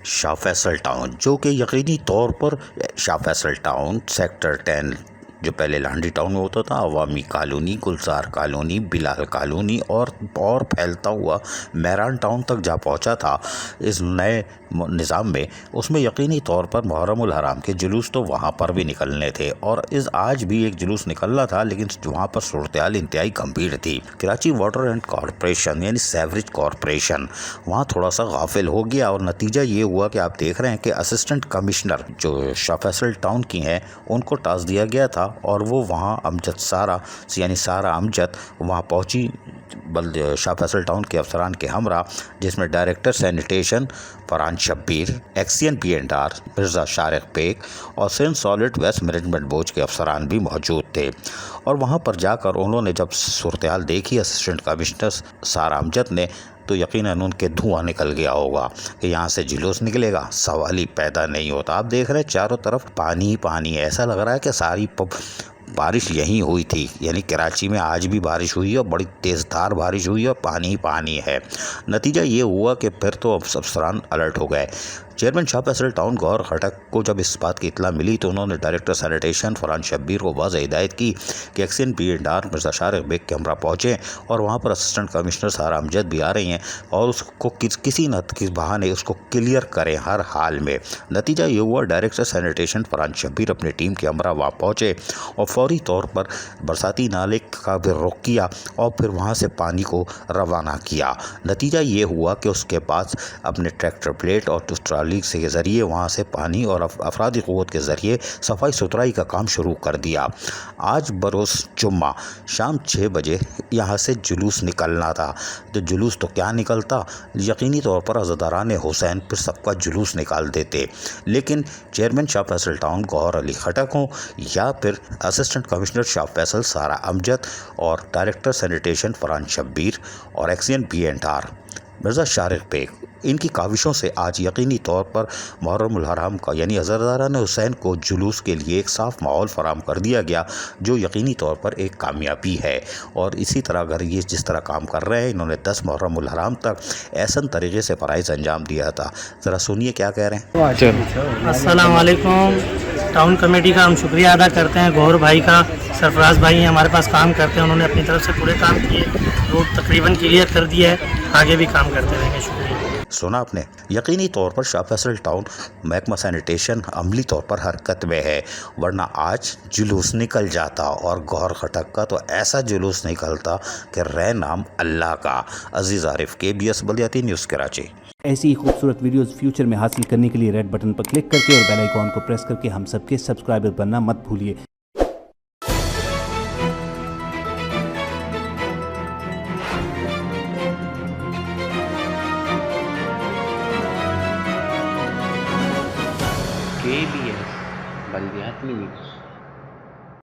Shah Faisal town, जो कि यकीनी तौर पर शाह फैसल टाउन सेक्टर 10 जो पहले लांडी टाउन में होता था, अवामी कॉलोनी, गुलजार कॉलोनी, बिलाल कॉलोनी और फैलता हुआ मेहरान टाउन तक जा पहुंचा था इस नए निज़ाम में। उसमें यकीनी तौर पर मुहर्रम उल हराम के जुलूस तो वहाँ पर भी निकलने थे और आज भी एक जुलूस निकलना था, लेकिन वहाँ पर सूरत-ए-हाल इंतहाई गंभीर थी। कराची वाटर एंड कॉरपोरेशन यानी सेवरेज कॉरपोरेशन वहाँ थोड़ा सा गाफिल हो गया और नतीजा ये हुआ कि आप देख रहे हैं कि असिस्टेंट कमिश्नर जो शाह फैसल टाउन की हैं उनको टास्क दिया गया था और वो वहाँ अमजद सारा यानी सारा अमजद वहाँ पहुँची शाह फैसल टाउन के अफसरान के हमरा, जिसमें director sanitation Farhan Shabbir, XEN P&R Mirza Shariq Baig और Sindh solid waste management board के अफसरान भी मौजूद थे। और वहाँ पर जाकर उन्होंने जब सूरत-ए-हाल देखी असिस्टेंट कमिश्नर सारा अमजद ने, तो यकीनन उनके धुआं निकल गया होगा कि यहाँ से जुलूस निकलेगा, सवाल ही पैदा नहीं होता। आप देख रहे हैं चारों तरफ पानी ही पानी, ऐसा लग रहा है कि सारी बारिश यहीं हुई थी, यानी कराची में आज भी बारिश हुई है और बड़ी तेज़धार बारिश हुई है और पानी ही पानी है। नतीजा ये हुआ कि फिर तो अफसरान अलर्ट हो गए। चेयरमैन शाह फैसल टाउन गौहर खटक को जब इस बात की इत्तला मिली तो उन्होंने डायरेक्टर सैनिटेशन फरहान शब्बीर को वाज़ेह हिदायत की कि एक्सियन P&R मिर्ज़ा शारिक बेग के हमरा पहुँचें और वहाँ पर असिस्टेंट कमिश्नर सारा अमजद भी आ रही हैं और उसको किसी न किसी बहाने उसको क्लियर करें हर हाल में। नतीजा ये हुआ डायरेक्टर सैनिटेशन फरहान शब्बीर अपनी टीम के हमरा वहाँ पहुँचे और फौरी तौर पर बरसाती नाले का भी रुख किया और फिर वहाँ से पानी को रवाना किया। नतीजा ये हुआ कि उसके पास अपने ट्रैक्टर प्लेट और ट्राली के ज़रिए वहाँ से पानी और अफरादी क़ुव्वत के ज़रिए सफाई सुथराई का काम शुरू कर दिया। आज बरोज़ जुम्मा शाम 6 बजे यहाँ से जुलूस निकलना था। तो जुलूस तो क्या निकलता, यकीनी तौर पर अज़ादारान हुसैन फिर सबका जुलूस निकाल देते, लेकिन चेयरमैन शाह फैसल टाउन गौहर अली खटक हों या फिर असिस्टेंट कमिश्नर शाह फैसल सारा अमजद और डायरेक्टर सैनिटेशन फरहान शब्बीर और एक्सियन P&R मिर्ज़ा शारिक बेग, इनकी काविशों से आज यकीनी तौर पर मुहर्रम उल हराम का यानी अज़ादारान हुसैन को जुलूस के लिए एक साफ़ माहौल फराहम कर दिया गया, जो यकीनी तौर पर एक कामयाबी है। और इसी तरह अगर ये जिस तरह काम कर रहे हैं, इन्होंने 10 मुहर्रम उल हराम तक ऐसन तरीके से फ़राइज़ अंजाम दिया था। ज़रा सुनिए क्या कह रहे हैं। अस्सलाम वालेकुम। टाउन कमेटी का हम शुक्रिया अदा करते हैं, गौहर भाई का, सरफराज भाई हमारे पास काम करते हैं, उन्होंने अपनी तरफ से पूरे काम किए, रोड तकरीबन क्लियर कर दिया है, आगे भी काम करते रहेंगे। शुक्रिया। सुना आपने, यकीनी तौर पर शाह फैसल टाउन महकमा सैनिटेशन अमली तौर पर हरकत में है, वरना आज जुलूस निकल जाता और गौहर खटक का तो ऐसा जुलूस निकलता कि रह नाम अल्लाह का। अजीज़ आरिफ, KBS बल्दियाती न्यूज़ कराची। ऐसी ही खूबसूरत वीडियोस फ्यूचर में हासिल करने के लिए रेड बटन पर क्लिक करके और बेल आइकॉन को प्रेस करके हम सबके सब्सक्राइबर बनना मत भूलिए। KBS बल्दियाती न्यूज़।